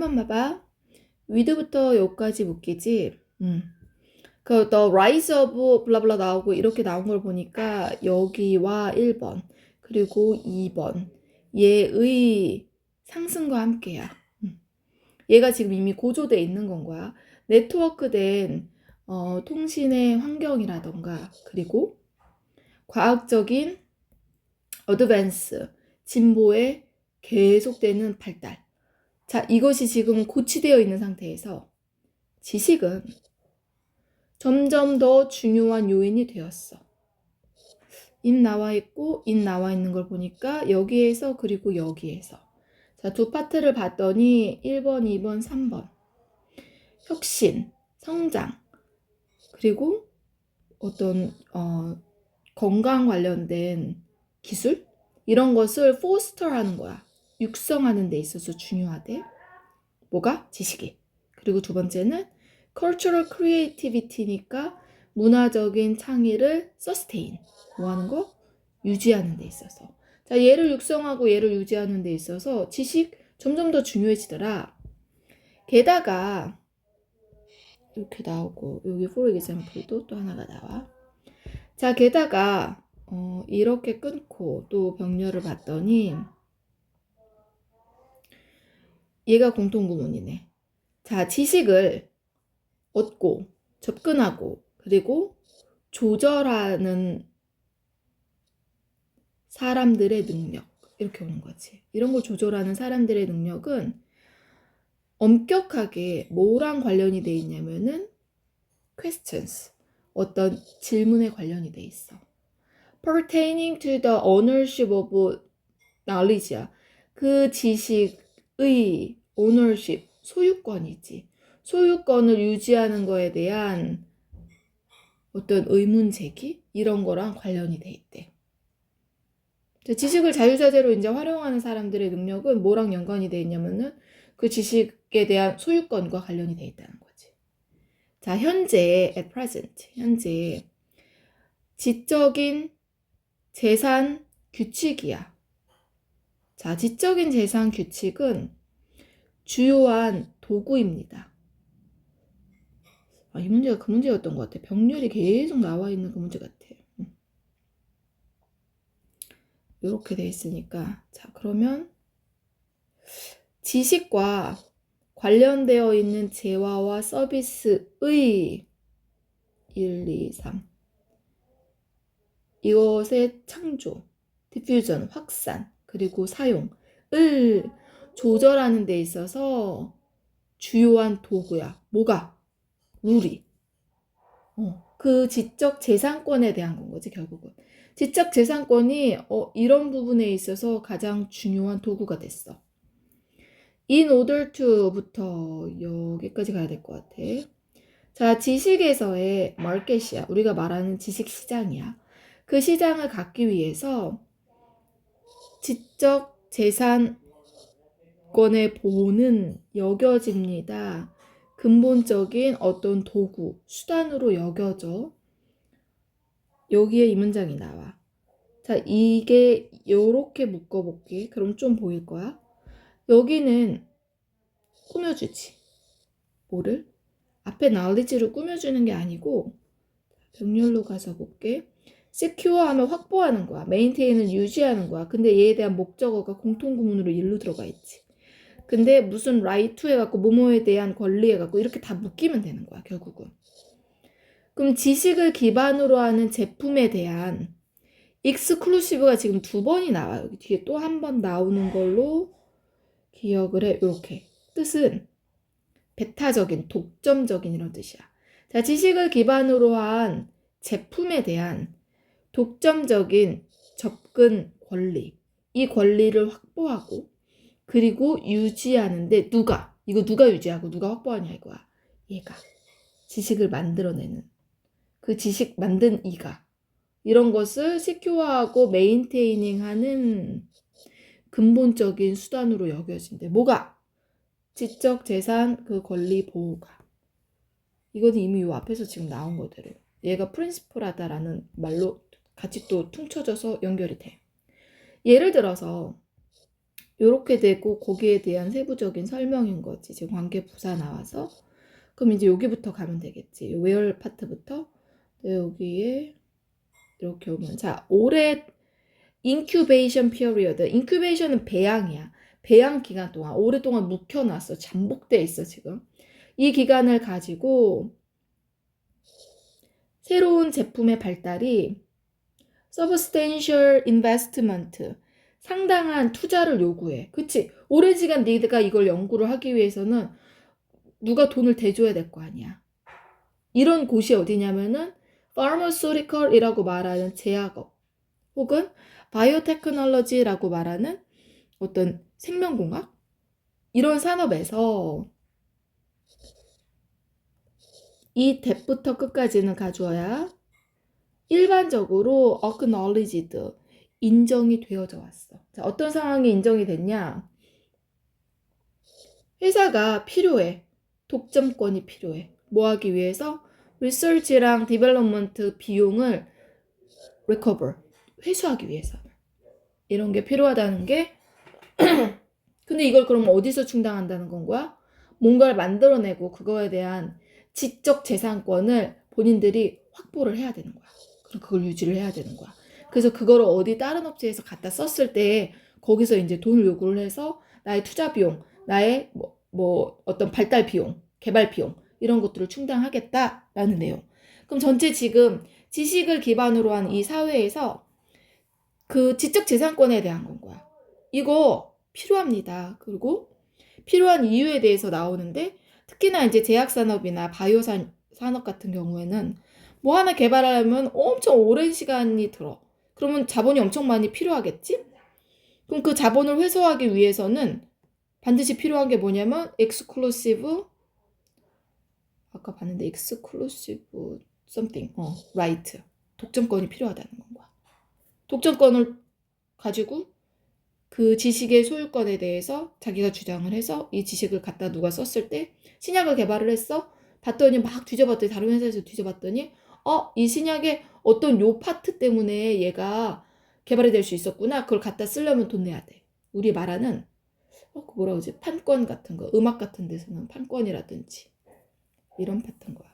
한번 봐봐. with부터 여기까지 묶이지. 그 the rise of 블라블라 나오고 이렇게 나온 걸 보니까 여기와 1번 그리고 2번 얘의 상승과 함께야. 얘가 지금 이미 고조돼 있는 건 거야. 네트워크된 통신의 환경이라던가 그리고 과학적인 어드밴스, 진보의 계속되는 발달. 자, 이것이 지금 고치되어 있는 상태에서 지식은 점점 더 중요한 요인이 되었어. 인 나와 있고 인 나와 있는 걸 보니까 여기에서 그리고 여기에서 자, 두 파트를 봤더니 1번, 2번, 3번 혁신, 성장 그리고 어떤 건강 관련된 기술 이런 것을 포스터하는 거야. 육성하는 데 있어서 중요하대. 뭐가? 지식이. 그리고 두 번째는 cultural creativity니까 문화적인 창의를 sustain. 뭐 하는 거? 유지하는 데 있어서. 자, 얘를 육성하고 얘를 유지하는 데 있어서 지식 점점 더 중요해지더라. 게다가 이렇게 나오고 여기 for example도 또 하나가 나와. 자, 게다가 이렇게 끊고 또 병렬을 봤더니 얘가 공통구문이네. 자, 지식을 얻고 접근하고 그리고 조절하는 사람들의 능력 이렇게 오는 거지. 이런 걸 조절하는 사람들의 능력은 엄격하게 뭐랑 관련이 돼 있냐면은 questions 어떤 질문에 관련이 돼 있어. pertaining to the ownership of knowledge야. 그 지식의 ownership 소유권이지. 소유권을 유지하는 거에 대한 어떤 의문 제기 이런 거랑 관련이 돼 있대. 지식을 자유자재로 이제 활용하는 사람들의 능력은 뭐랑 연관이 돼 있냐면은 그 지식에 대한 소유권과 관련이 돼 있다는 거지. 자, 현재 at present 현재 지적인 재산 규칙이야. 자, 지적인 재산 규칙은 주요한 도구입니다. 이 문제가 그 문제였던 것 같아. 병렬이 계속 나와 있는 그 문제 같아. 이렇게 돼 있으니까 자, 그러면 지식과 관련되어 있는 재화와 서비스의 1, 2, 3 이것의 창조, 디퓨전, 확산, 그리고 사용을 조절하는 데 있어서 주요한 도구야. 뭐가? 룰이. 그 지적 재산권에 대한 건 거지 결국은. 지적 재산권이 이런 부분에 있어서 가장 중요한 도구가 됐어. In order to부터 여기까지 가야 될 것 같아. 자, 지식에서의 마켓이야. 우리가 말하는 지식 시장이야. 그 시장을 갖기 위해서 지적 재산권의 보호는 여겨집니다. 근본적인 어떤 도구, 수단으로 여겨져. 여기에 이 문장이 나와. 자, 이게 요렇게 묶어볼게. 그럼 좀 보일 거야. 여기는 꾸며주지. 뭐를? 앞에 knowledge를 꾸며주는 게 아니고 병렬로 가서 볼게. secure 하면 확보하는 거야. maintain은 유지하는 거야. 근데 얘에 대한 목적어가 공통구문으로 일로 들어가 있지. 근데 무슨 right to 해갖고 뭐뭐에 대한 권리 해갖고 이렇게 다 묶이면 되는 거야 결국은. 그럼 지식을 기반으로 하는 제품에 대한 exclusive가 지금 2번이 나와요. 여기 뒤에 또 한 번 나오는 걸로 기억을 해. 이렇게 뜻은 배타적인, 독점적인 이런 뜻이야. 자, 지식을 기반으로 한 제품에 대한 독점적인 접근 권리, 이 권리를 확보하고 그리고 유지하는데 이거 누가 유지하고 누가 확보하냐 이거야. 얘가 지식을 만들어내는 그 지식 만든 이가 이런 것을 시큐어하고 메인테이닝하는 근본적인 수단으로 여겨진대. 뭐가? 지적 재산 그 권리 보호가. 이건 이미 요 앞에서 지금 나온 거대로. 얘가 프린시플하다라는 말로 같이 또 퉁쳐져서 연결이 돼. 예를 들어서 요렇게 되고 거기에 대한 세부적인 설명인 거지. 지금 관계 부사 나와서. 그럼 이제 여기부터 가면 되겠지. where 파트부터. 여기에 이렇게 오면 자, 올해 incubation period. incubation은 배양이야. 배양 기간 동안 오랫동안 묵혀놨어. 잠복돼 있어 지금. 이 기간을 가지고 새로운 제품의 발달이 substantial investment, 상당한 투자를 요구해. 그치? 오랜 시간 네가 이걸 연구를 하기 위해서는 누가 돈을 대줘야 될 거 아니야. 이런 곳이 어디냐면은 pharmaceutical이라고 말하는 제약업 혹은 바이오테크놀로지라고 말하는 어떤 생명공학 이런 산업에서 이 대부터 끝까지는 가져와야 일반적으로 acknowledged, 인정이 되어져 왔어. 자, 어떤 상황이 인정이 됐냐? 회사가 필요해. 독점권이 필요해. 뭐 하기 위해서? 리서치랑 디벨롭먼트 비용을 recover, 회수하기 위해서. 이런 게 필요하다는 게 근데 이걸 그럼 어디서 충당한다는 건 거야? 뭔가를 만들어내고 그거에 대한 지적 재산권을 본인들이 확보를 해야 되는 거야. 그럼 그걸 유지를 해야 되는 거야. 그래서 그거를 어디 다른 업체에서 갖다 썼을 때 거기서 이제 돈을 요구를 해서 나의 투자 비용, 나의 뭐 어떤 발달 비용, 개발 비용 이런 것들을 충당하겠다라는 내용. 그럼 전체 지금 지식을 기반으로 한 이 사회에서 그 지적 재산권에 대한 건 거야. 이거 필요합니다. 그리고 필요한 이유에 대해서 나오는데 특히나 이제 제약산업이나 바이오 산업 같은 경우에는 뭐 하나 개발하려면 엄청 오랜 시간이 들어. 그러면 자본이 엄청 많이 필요하겠지? 그럼 그 자본을 회수하기 위해서는 반드시 필요한 게 뭐냐면 exclusive, 아까 봤는데 exclusive something, right, 독점권이 필요하다는 건 거야. 독점권을 가지고 그 지식의 소유권에 대해서 자기가 주장을 해서 이 지식을 갖다 누가 썼을 때 신약을 개발을 했어. 봤더니 막 뒤져봤더니 다른 회사에서 뒤져봤더니 이 신약의 어떤 요 파트 때문에 얘가 개발이 될 수 있었구나. 그걸 갖다 쓰려면 돈 내야 돼. 우리 말하는 그 뭐라 그러지? 판권 같은 거, 음악 같은 데서는 판권이라든지 이런 파트인 거야.